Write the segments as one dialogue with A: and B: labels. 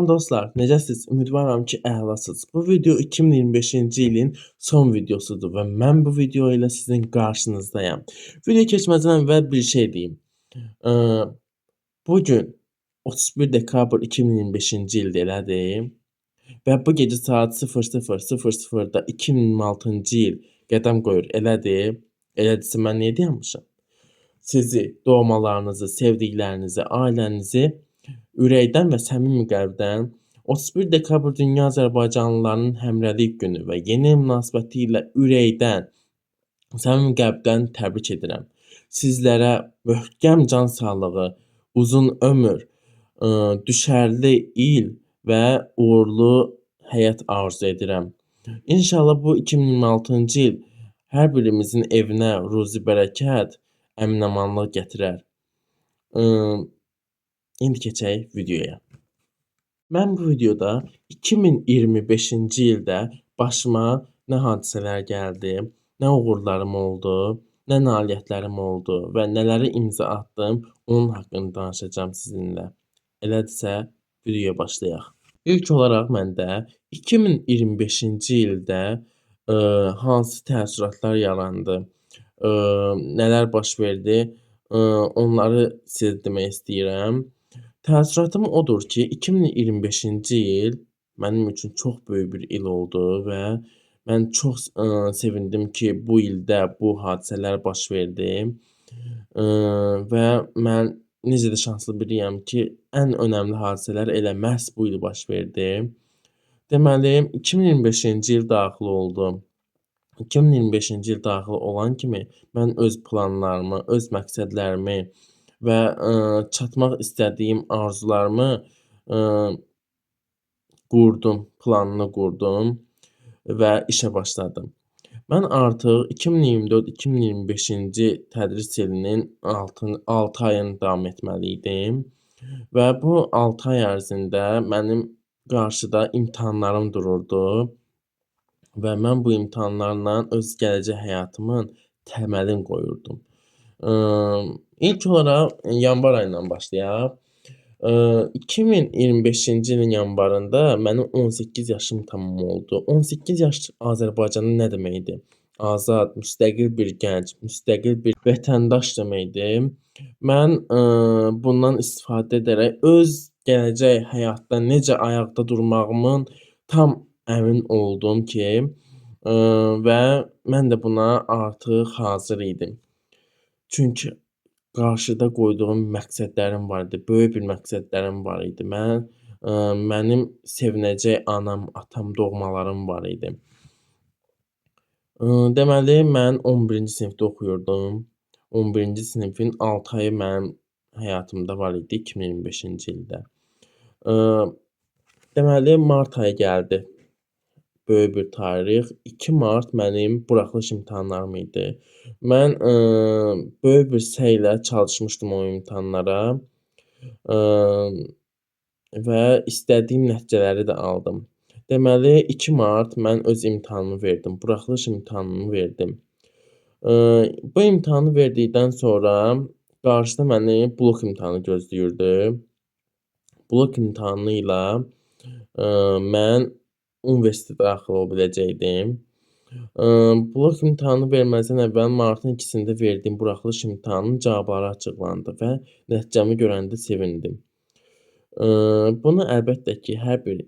A: Salam dostlar, necəsiz? Ümidvaram ki, əlasınız. Bu video 2025-ci ilin son videosudur və mən bu video ilə sizin qarşınızdayam. Video keçməzdən əvvəl bir şey deyim. Bugün 31 dekabr 2025-ci ildir, elədir? Və bu gecə saat 00:00-da 2026-cı il qədəm qoyur, elədir? Elədirsə mən niyə dayanmışam? Sizi, doğmalarınızı, sevdiklərinizi, ailənizi ürəkdən və səmimi qəlbdən 31 dekabr Dünya Azərbaycanlılarının Həmrəylik günü və yeni il münasibəti ilə ürəkdən, səmimi qəlbdən təbrik edirəm. Sizlərə möhkəm can sağlığı, uzun ömür, düşərli il və uğurlu həyat arzu edirəm. İnşallah bu 2026-cı il hər birimizin evinə ruzi bərəkət, əmin-amanlıq gətirər. İndi keçək videoya. Mən bu videoda 2025-ci ildə başıma nə hadisələr gəldi, nə uğurlarım oldu, nə nailiyyətlərim oldu və nələri imza atdım, onun haqqında danışacağım sizinlə. Elədirsə, videoya başlayaq. İlk olaraq məndə 2025-ci ildə hansı təəssüratlar yarandı, nələr baş verdi, onları sizə demək istəyirəm. Təəssüratım odur ki, 2025-ci il mənim üçün çox böyük bir il oldu və mən çox sevindim ki, bu ildə bu hadisələr baş verdi və mən necə də şanslı biriyəm ki, ən önəmli hadisələr elə məhz bu il baş verdi. Deməli, 2025-ci il daxil oldu. 2025-ci il daxil olan kimi mən öz planlarımı, öz məqsədlərimi və çatmaq istədiyim arzularımı qurdum, planını qurdum və işə başladım. Mən artıq 2024-2025-ci tədris ilinin 6 ayını davam etməli idim və bu 6 ay ərzində mənim qarşıda imtahanlarım dururdu və mən bu imtahanlarla öz gələcək həyatımın təməlini qoyurdum. İlk olaraq yanvar ayından başlayaq. 2025-ci ilin yanvarında mənim 18 yaşım tamam oldu. 18 yaş Azərbaycanda nə deməkdir? Azad, müstəqil bir gənc, müstəqil bir vətəndaş deməkdir. Mən bundan istifadə edərək öz gələcək həyatda necə ayaqda durmağımın tam əmin oldum ki, və mən də buna artıq hazır idim. Çünki qarşıda qoyduğum məqsədlərim var idi, böyük bir məqsədlərim var idi. Mənim sevinəcək anam, atam, doğmalarım var idi. Deməli, mən 11-ci sinifdə oxuyurdum. 11-ci sinifin 6 ayı mənim həyatımda var idi 2025-ci ildə. Deməli, mart ayı gəldi. Böyük bir tarix. 2 mart mənim buraxılış imtahanlarım idi. Mən böyük bir səylə çalışmışdım o imtahanlara və istədiyim nəticələri də aldım. Deməli, 2 mart mən öz imtahanımı verdim, buraxılış imtahanımı verdim. Bu imtahanı verdikdən sonra qarşıda məni blok imtahanı gözləyirdi. Blok imtahanı ilə mən universitetə daxil ola biləcəkdim. Blok imtahanı verməzdən əvvəl martın 2-sində verdiyim buraxılış imtahanının cavabları açıqlandı və nəticəmi görəndə sevindim. Bunu əlbəttə ki, hər bir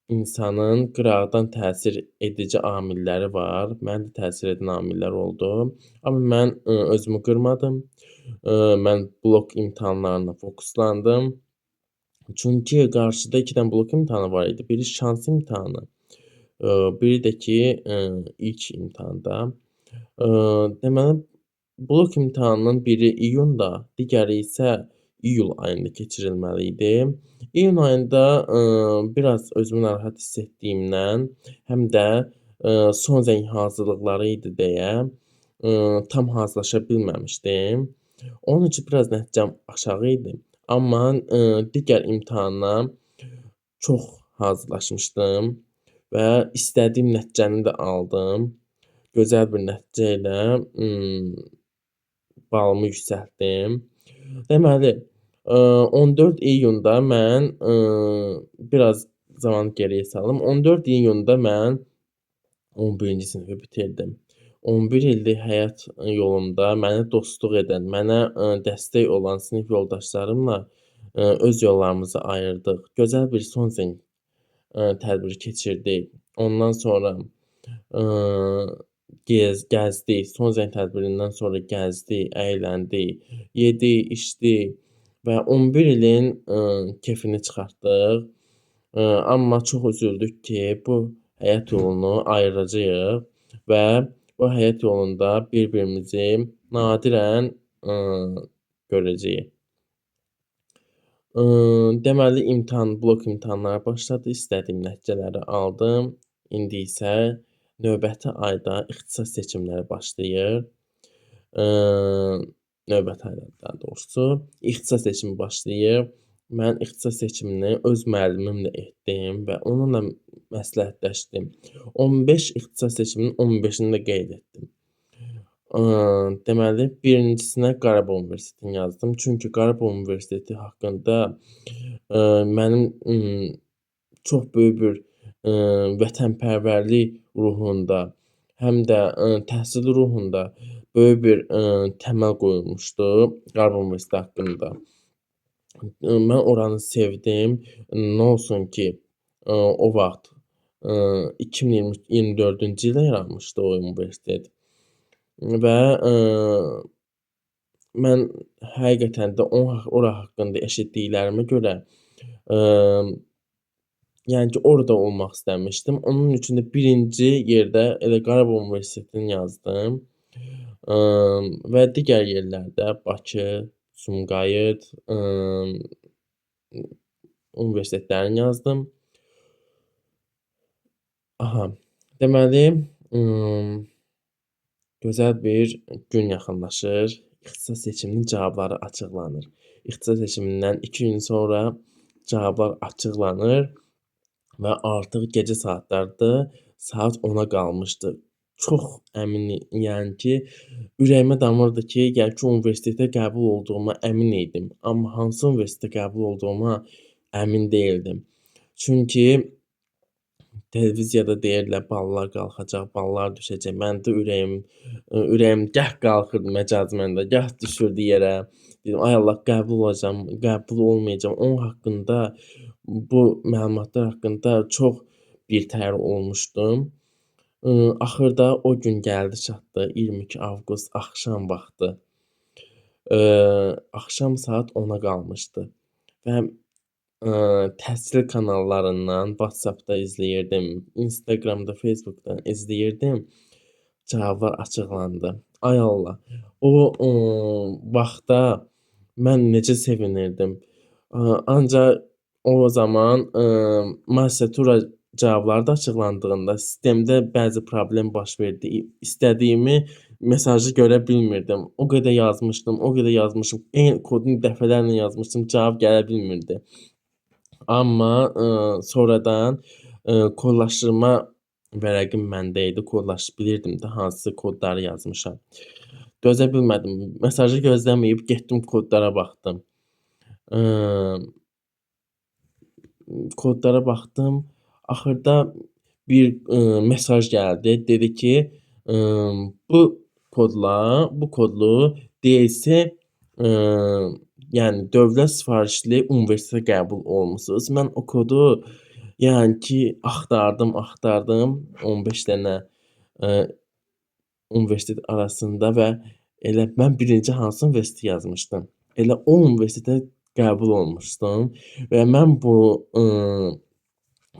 A: insanın qıraqdan təsir edici amilləri var. Mənə də təsir edən amillər oldu. Amma mən özümü qırmadım. Mən blok imtahanlarına fokuslandım. Çünki qarşıda 2 dənə blok imtahanı var idi. Biri şans imtahanı, biri də ki, ilk imtahanda. Deməli, blok imtahanının biri iyunda, digəri isə iyul ayında keçirilməli idi. İyun ayında biraz özümü narahat hiss etdiyimdən, həm də son zəng hazırlıqları idi deyə tam hazırlaşa bilməmişdim. Onun üçün biraz nəticəm aşağı idi. Amma digər imtahana çox hazırlaşmışdım və istədiyim nəticəni də aldım. Gözəl bir nəticə ilə balımı yüksəltdim. Deməli, 14 iyunda mən, biraz zaman geriyə salım. 14 iyunda mən 11-ci sinifi bitirdim. 11 illik həyat yolumda mənə dostluq edən, mənə, dəstək olan sinif yoldaşlarımla, öz yollarımızı ayırdıq. Gözəl bir son sinif, tədbiri keçirdik. Ondan sonra, ııı, gəzdik. Son zəng tədbirindən sonra gəzdik, əyləndik, yedik, içdik və 11 ilin, kefini çıxartdıq. Amma çox üzüldük ki, bu həyat yolunu ayıracağıq və bu həyat yolunda bir-birimizi nadirən, görəcəyik. Deməli blok imtahanları başladı, istədiyim nəticələri aldım. İndi isə növbəti ayda ixtisas seçimləri başlayır. Növbəti ayda daha doğrusu ixtisas seçimi başlayır. Mən ixtisas seçimini öz müəllimimlə etdim və onunla məsləhətləşdim. 15 ixtisas seçiminin 15-ini də qeyd etdim. Deməli, birincisinə Qarabağ Universitetini yazdım. Çünki Qarabağ Universiteti haqqında, mənim, çox böyük bir, vətənpərvərlik ruhunda, həm də, təhsil ruhunda böyük bir, təməl qoyulmuşdu Qarabağ Universiteti haqqında. Mən oranı sevdim. Nə olsun ki, o vaxt, 2024-cü ildə yaranmışdı o universitet və, mən həqiqətən də ora haqqında eşitdiklərimə görə, yəni ki, orada olmaq istəmişdim. Onun üçün də birinci yerdə elə Qarabağ Universitetini yazdım, və digər yerlərdə Bakı, Sumqayıt, universitetlərini yazdım. Aha, deməli, gözəl bir gün yaxınlaşır. İxtisas seçiminin cavabları açıqlanır. İxtisas seçimindən 2 gün sonra cavablar açıqlanır və artıq gecə saatlardır. Saat 10-a qalmışdı. Çox əmin, yəni ki, ürəyimə damırdı ki, yəni ki, universitetə qəbul olduğuma əmin idim. Amma hansı universitetə qəbul olduğuma əmin deyildim. Çünki televiziyada deyirlər ballar qalxacaq, ballar düşəcək. Məndə ürəyim gah qalxırdı məcazi mənada, gah düşürdü yerə. Dedim, ay Allah, qəbul olacam, qəbul olmayacam. Onun haqqında, bu məlumatlar haqqında çox birtəhər olmuşdum. Axırda o gün gəldi çatdı, 22 avqust axşam vaxtı. Axşam saat 10-a qalmışdı və təhsil kanallarından WhatsApp-da izləyirdim, Instagram-da, Facebook-dan izləyirdim. Cavablar açıqlandı. Ay Allah, o vaxtda mən necə sevinirdim. Ancaq o zaman magistratura cavabları da açıqlandığında sistemdə bəzi problem baş verdi. İstədiyimi mesajı görə bilmirdim. O qədər yazmışdım, o qədər yazmışım. Eyni kodunu dəfələrlə yazmışdım, cavab gələ bilmirdi. Amma, sonradan, kodlaşdırma vərəqim məndə idi. Bilirdim də hansı kodları yazmışam. Dözə bilmədim. Mesajı gözləməyib getdim kodlara baxdım. Kodlara baxdım. Axırda bir, mesaj gəldi. Dedi ki, bu kodlu DS, yəni dövlət sifarişli universitetə qəbul olmusunuz. Mən o kodu, yəni ki, axtardım. 15 dənə, universitet arasında və elə mən birinci hansı universiteti yazmışdım. Elə o universitetə qəbul olmuşdum və mən bu,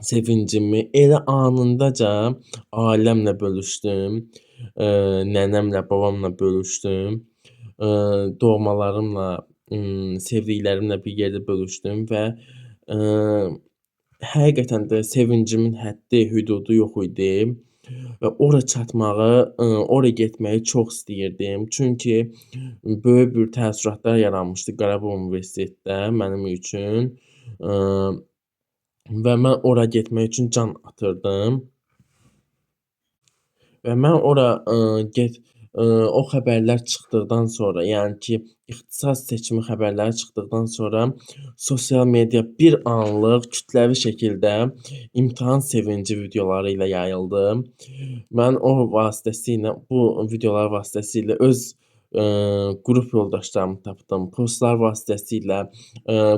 A: sevincimi elə anındaca ailəmlə bölüşdüm, nənəmlə, babamla bölüşdüm, doğmalarımla, sevdiklərimlə bir yerdə bölüşdüm və, həqiqətən də sevincimin həddi, hüdudu yox idi və ora çatmağı, ora getməyi çox istəyirdim. Çünki böyük bir təəssüratlar yaranmışdı Qarabağ Universitetdə mənim üçün, və mən ora getmək üçün can atırdım. Və mən ora O xəbərlər çıxdıqdan sonra, yəni ki, ixtisas seçimi xəbərləri çıxdıqdan sonra sosial media bir anlıq kütləvi şəkildə imtahan sevinci videoları ilə yayıldı. Mən o vasitəsilə, bu videolar vasitəsilə öz qrup yoldaşlarımı tapdım. Postlar vasitəsilə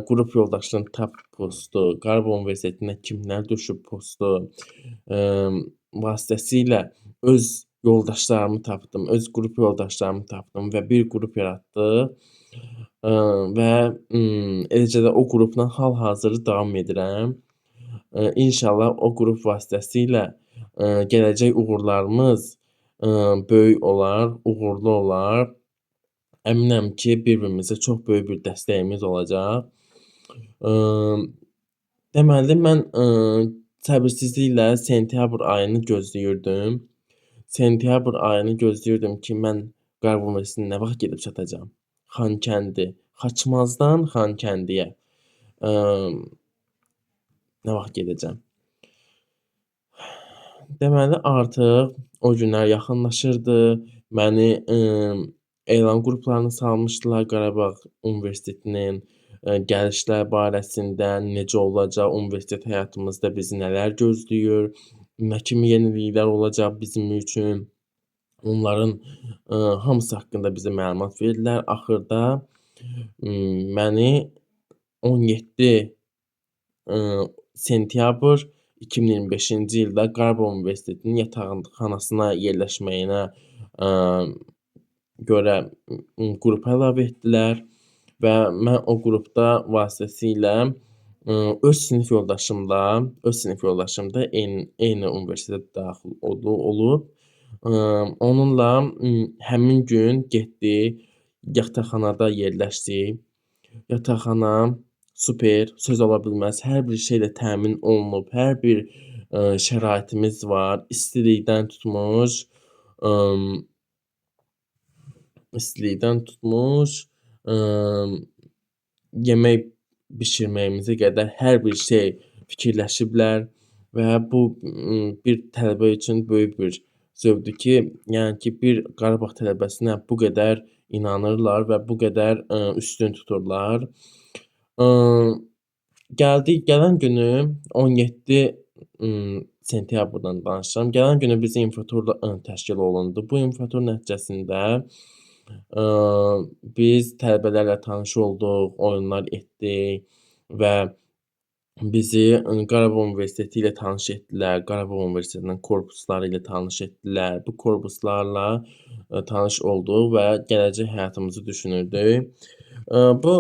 A: qrup yoldaşlarını tap postu, Qarabağ Universitetinə kimlər düşüb postu vasitəsilə öz yoldaşlarımı tapdım, öz qrup yoldaşlarımı tapdım və bir qrup yaratdıq. Və eləcə də o qrupla hal-hazırda davam edirəm. İnşallah o qrup vasitəsilə gələcək uğurlarımız böyük olar, uğurlu olar. Əminəm ki, bir-birimizə çox böyük bir dəstəyimiz olacaq. Deməli, mən səbirsizliklə sentyabr ayını gözləyirdim. Sentyabr ayını gözləyirdim ki, mən Qarabağ Universitetinə nə vaxt gedib çatacağam? Xankəndi, Xaçmazdan Xankəndiyə nə vaxt gedəcəm? Deməli, artıq o günlər yaxınlaşırdı. Məni elan qruplarına salmışdılar Qarabağ Universitetinin gəlişlər barəsində, necə olacaq, universitet həyatımızda bizi nələr gözləyir, nə kimi yeniliklər olacaq bizim üçün. Onların hamısı haqqında bizə məlumat verdilər. Axırda məni 17 sentyabr 2025-ci ildə Qarabağ Universitetinin yataqxanasına yerləşməyinə görə qrupa əlavə etdilər və mən o qrupda vasitəsilə öz sinif yoldaşım da eyni universitetə daxil olub. Onunla həmin gün getdik, yataqxanada yerləşdik. Yataqxana super, söz ola bilməz, hər bir şeylə təmin olunub, hər bir şəraitimiz var. İstilikdən tutmuş, yemək bişirməyimizə qədər hər bir şey fikirləşiblər və bu bir tələbə üçün böyük bir zövqdür ki, yəni ki, bir Qarabağ tələbəsinə bu qədər inanırlar və bu qədər üstün tuturlar. Gələn günü 17 sentyabrdan danışıram. Gələn günü bizim infotur təşkil olundu. Bu infotur nəticəsində biz tələbələrlə tanış olduq, oyunlar etdik və bizi Qarabağ Universiteti ilə tanış etdilər. Qarabağ Universitetinin korpusları ilə tanış etdilər. Bu korpuslarla tanış olduq və gələcək həyatımızı düşünürdük. Bu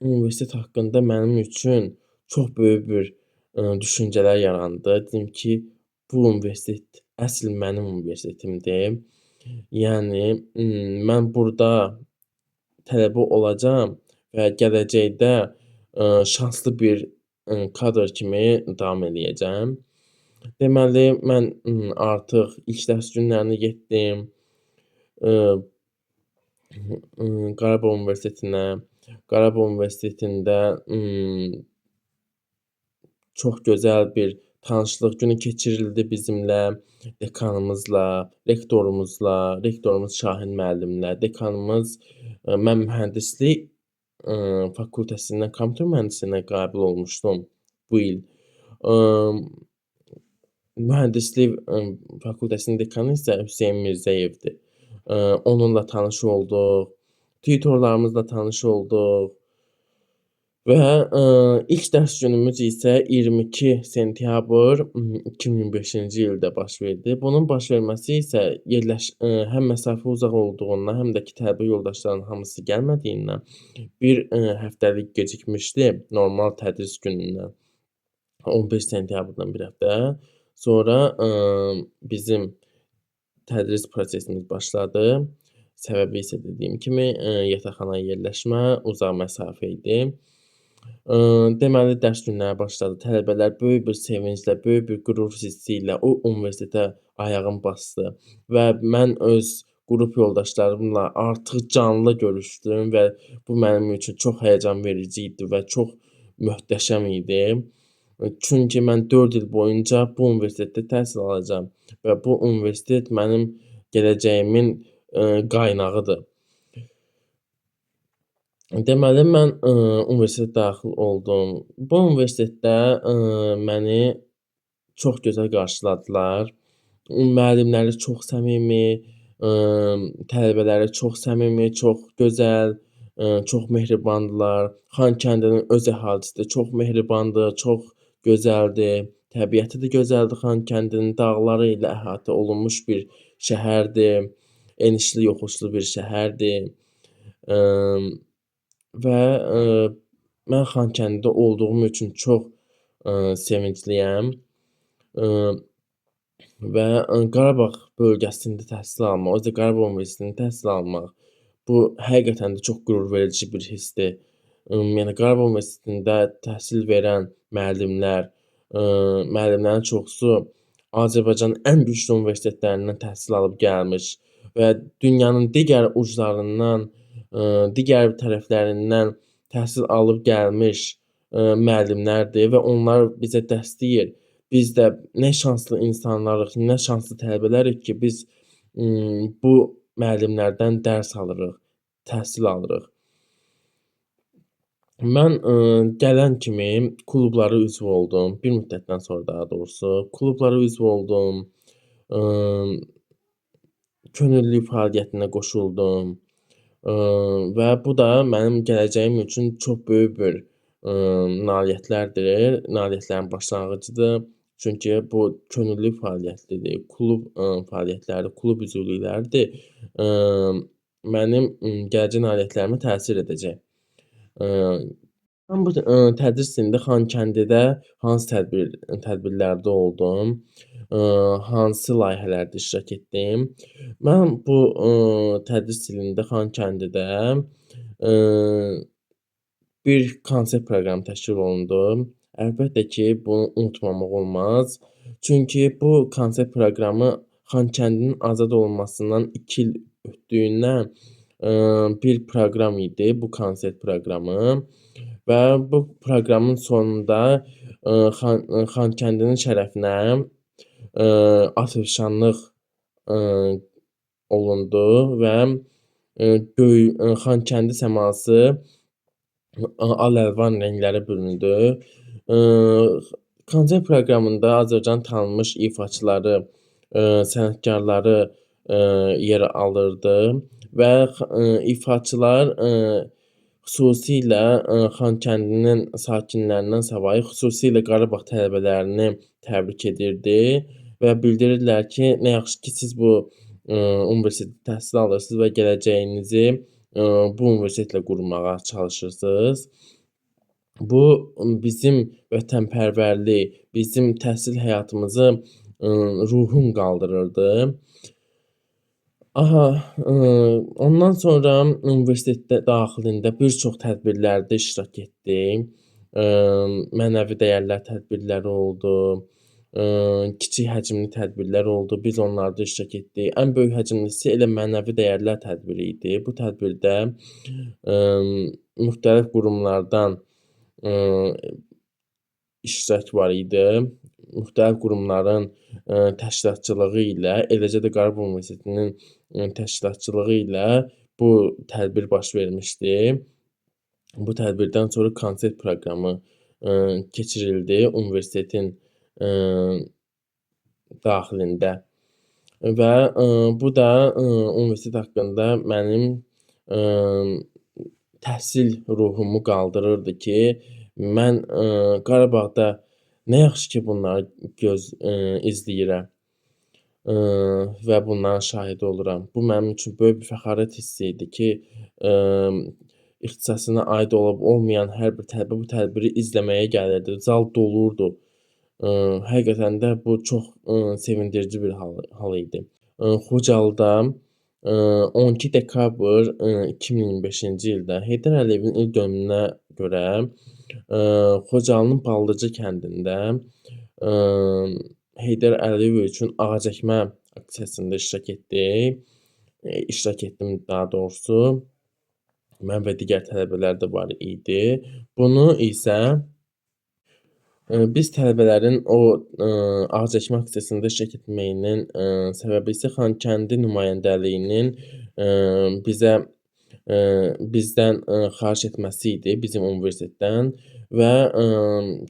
A: universitet haqqında mənim üçün çox böyük bir düşüncələr yarandı. Dedim ki, bu universitet əsl mənim universitetimdir. Yəni mən burada tələbə olacam və gələcəkdə şanslı bir kadr kimi davam eləyəcəm. Deməli, mən artıq ilk dərs günlərinə getdim. Qarabağ Universitetinə. Qarabağ Universitetində çox gözəl bir tanışlıq günü keçirildi bizimlə, dekanımızla, rektorumuz Şahin müəllimlə, dekanımız mən mühəndislik fakültəsindən kompüter mühəndisliyinə qəbul olmuşdum bu il. Mühəndislik fakültəsinin dekanı isə Hüseyn Mirzəyevdir. Onunla tanış olduq, tutorlarımızla tanış olduq və ilk dərs günümüz isə 22 sentyabr 2025-ci ildə baş verdi. Bunun baş verməsi isə həm məsafə uzaq olduğundan, həm də ki, tələbə yoldaşlarının hamısı gəlmədiyindən bir həftəlik gecikmişdi normal tədris günündən. 15 sentyabrdan bir həftə. Sonra bizim tədris prosesimiz başladı. Səbəbi isə dediyim kimi yataqxanaya yerləşmə uzaq məsafə idi. Deməli, dərs günləri başladı. Tələbələr böyük bir sevinclə, böyük bir qürur hissi ilə o universitetə ayağım basdı və mən öz qrup yoldaşlarımla artıq canlı görüşdüm və bu mənim üçün çox həyəcan verici idi və çox möhtəşəm idi. Çünki mən 4 il boyunca bu universitetdə təhsil alacağam və bu universitet mənim gələcəyimin, qaynağıdır. Deməli mən, universitetə daxil oldum. Bu universitetdə, məni çox gözəl qarşıladılar. Müəllimləri çox səmimi, tələbələri çox səmimi, çox gözəl, çox mehribandılar. Xankəndinin öz əhalisi də çox mehribandır, çox gözəldir. Təbiəti də gözəldir Xankəndinin, dağları ilə əhatə olunmuş bir şəhərdir. Enişli yoxuşlu bir şəhərdir. Emm, və, mən Xankəndidə olduğum üçün çox, sevincliyəm. Eee Və, Qarabağ bölgəsində təhsil almaq, özü də Qarabağ Universitetində təhsil almaq, bu həqiqətən də çox qürurverici bir hissdir. Yəni Qarabağ Universitetində təhsil verən müəllimlər, müəllimlərin çoxusu Azərbaycanın ən güclü universitetlərindən təhsil alıb gəlmiş və dünyanın digər uclarından, digər tərəflərindən təhsil alıb gəlmiş, müəllimlərdir və onlar bizə dərs deyir. Biz də nə şanslı insanlarıq, nə şanslı tələbələrik ki, biz bu müəllimlərdən dərs alırıq, təhsil alırıq. Mən, gələn kimi klublara üzv oldum. Bir müddətdən sonra daha doğrusu klublara üzv oldum. Könüllülük fəaliyyətinə qoşuldum. Və bu da mənim gələcəyim üçün çox böyük bir, nailiyyətlərin başlanğıcıdır. Çünki bu könüllülük fəaliyyətidir, klub, fəaliyyətləri, klub üzvlükləridir. Mənim, gələcək nailiyyətlərimə təsir edəcək. Mən bu, tədris ilində Xankəndidə hansı tədbirlərdə oldum, hansı layihələrdə iştirak etdim? Mən bu, tədris ilində Xankəndidə, bir konsert proqramı təşkil olundu. Əlbəttə ki, bunu unutmamaq olmaz. Çünki bu konsert proqramı Xankəndinin azad olunmasından 2 il ötdüyündən, bir proqram idi bu konsert proqramı və bu proqramın sonunda, Xankəndinin şərəfinə, atəşanlıq, olundu və, Xankəndi səması al-əlvan rənglərə büründü. Konsert proqramında Azərbaycanın tanınmış ifaçıları, sənətkarları, yer alırdı və ifaçılar, xüsusilə, Xankəndinin sakinlərindən savayı xüsusilə Qarabağ tələbələrini təbrik edirdi və bildirirdilər ki, nə yaxşı ki, siz bu, universitetdə təhsil alırsınız və gələcəyinizi, bu universitetlə qurmağa çalışırsınız. Bu bizim vətənpərvərlik, bizim təhsil həyatımızı, ruhun qaldırırdı. Ondan sonra universitet daxilində bir çox tədbirlərdə iştirak etdim. Mənəvi dəyərlər tədbirləri oldu, kiçik həcmli tədbirlər oldu. Biz onlarda iştirak etdik. Ən böyük həcmlisi elə mənəvi dəyərlər tədbiri idi. Bu tədbirdə, müxtəlif qurumlardan, iştirak var idi. Müxtəlif qurumların, təşkilatçılığı ilə, eləcə də Qarabağ Universitetinin, təşkilatçılığı ilə bu tədbir baş vermişdi. Bu tədbirdən sonra konsert proqramı, keçirildi universitetin, daxilində və, bu da, universitet haqqında mənim, təhsil ruhumu qaldırırdı ki, mən, Qarabağda nə yaxşı ki, bunları izləyirəm, və bunların şahidi oluram. Bu mənim üçün böyük bir fəxarət hissi idi ki, ixtisasına aid olub-olmayan hər bir tələbə bu tədbiri izləməyə gəlirdi. Zal dolurdu. Həqiqətən də bu çox, sevindirici bir hal idi. Xocalıda, 12 dekabr, 2025-ci ildə Heydər Əliyevin ildönümünə görə, Xocalının Ballıca kəndində, Heydər Əliyev üçün ağac əkmə aksiyasında iştirak etdim daha doğrusu. Mən və digər tələbələr də var idi. Bunu isə Biz tələbələrin o, ağac əkmə aksiyasında iştirak etməyinin, səbəbi isə Xankəndi nümayəndəliyinin, bizə, bizdən, xahiş etməsi idi, bizim universitetdən və,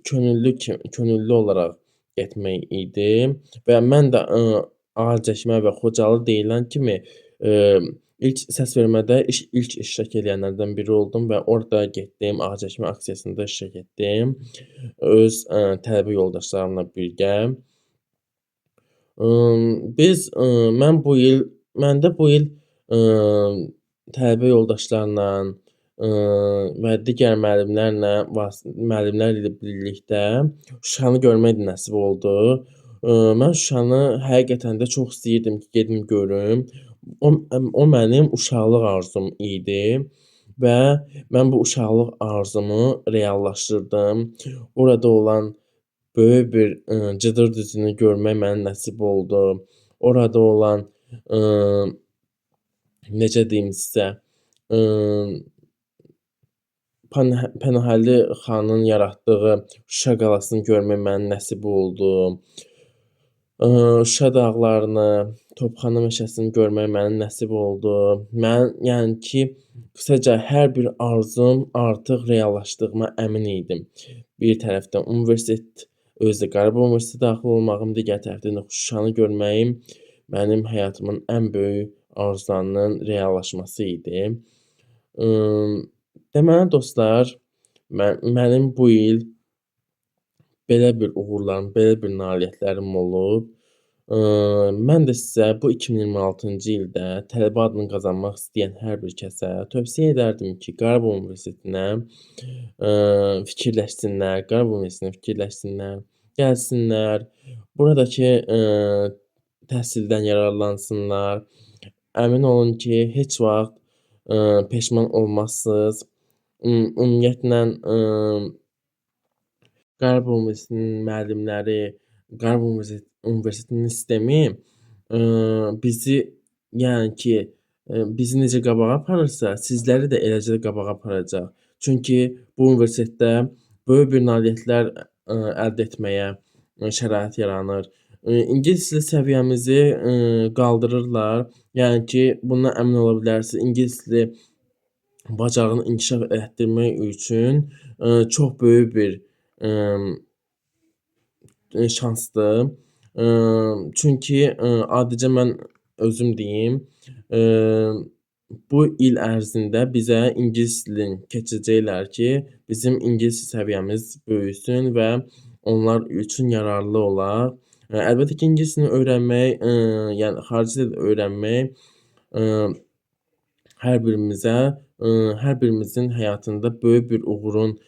A: könüllü olaraq getmək idi və mən də, ağac əkmə və Xocalı deyilən kimi, ilk səsvermədə ilk iştirak eləyənlərdən biri oldum və orada getdim, ağac əkmə aksiyasında iştirak etdim öz, tələbə yoldaşlarımla birgə. Biz, mən də bu il, tələbə yoldaşlarla, və digər müəllimlər ilə birlikdə Şuşanı görmək də nəsib oldu. Mən Şuşanı həqiqətən də çox istəyirdim ki, gedim görüm. O mənim uşaqlıq arzum idi və mən bu uşaqlıq arzumu reallaşdırdım. Orada olan böyük bir, Cıdır düzünü görmək mənə nəsib oldu. Orada olan, necə deyim sizə, Pənahəli xanın yaratdığı Şuşa qalasını görmək mənə nəsib oldu. Şuşa dağlarını, Topxana meşəsini görmək mənə nəsib oldu. Mən, yəni ki, qısaca hər bir arzum artıq reallaşdığıma əmin idim. Bir tərəfdən universitet, özü də Qarabağ Universitetinə daxil olmağım, digər tərəfdən də Şuşanı görməyim mənim həyatımın ən böyük arzularının reallaşması idi. Deməli dostlar, mənim bu il belə bir uğurlarım, belə bir nailiyyətlərim olub. Mən də sizə bu 2026-cı ildə tələbə adını qazanmaq istəyən hər bir kəsə tövsiyə edərdim ki, Qarabağ Universitetinə, fikirləşsinlər, Qarabağ Universitetinə fikirləşsinlər, gəlsinlər, buradakı, təhsildən yararlansınlar. Əmin olun ki, heç vaxt, peşman olmazsınız. Ümumiyyətlə, Qarabağ Universitetinin müəllimləri, Qarabağ Universitetinin sistemi, bizi, yəni ki, bizi necə qabağa aparırsa, sizləri də eləcə də qabağa aparacaq. Çünki bu universitetdə böyük bir nailiyyətlər, əldə etməyə, şərait yaranır. İngilis dili səviyyəmizi, qaldırırlar. Yəni ki, bundan əmin ola bilərsiniz. İngilis dili bacarığını inkişaf etdirmək üçün, çox böyük bir, şansdır. Çünki, adicə mən özüm deyim, bu il ərzində bizə ingilis dilini keçəcəklər ki, bizim ingilis səviyyəmiz böyüsün və onlar üçün yararlı olar. Əlbəttə ki, ingilis dilini öyrənmək, yəni xarici dil öyrənmək, hər birimizə, hər birimizin həyatında böyük bir uğurun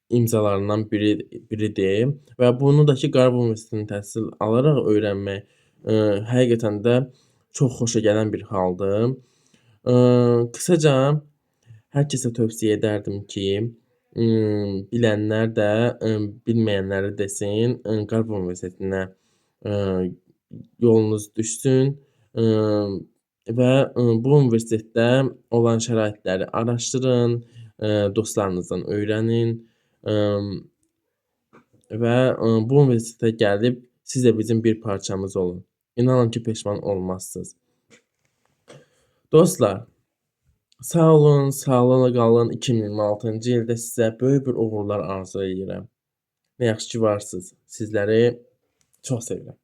A: imzalarından biridir və bunu da ki, Qarabağ Universitetində təhsil alaraq öyrənmək, həqiqətən də çox xoşagələn bir haldır. Qısaca hər kəsə tövsiyə edərdim ki, bilənlər də, bilməyənləri desin, Qarabağ Universitetinə, yolunuz düşsün, və, bu universitetdə olan şəraitləri araşdırın, dostlarınızdan öyrənin, və, bu universitetə gəlib siz də bizim bir parçamız olun. İnanın ki, peşman olmazsınız. Dostlar, sağ olun, sağlıqla qalın. 2026-cı ildə sizə böyük bir uğurlar arzu edirəm. Nə yaxşı ki, varsınız. Sizləri çox sevirəm.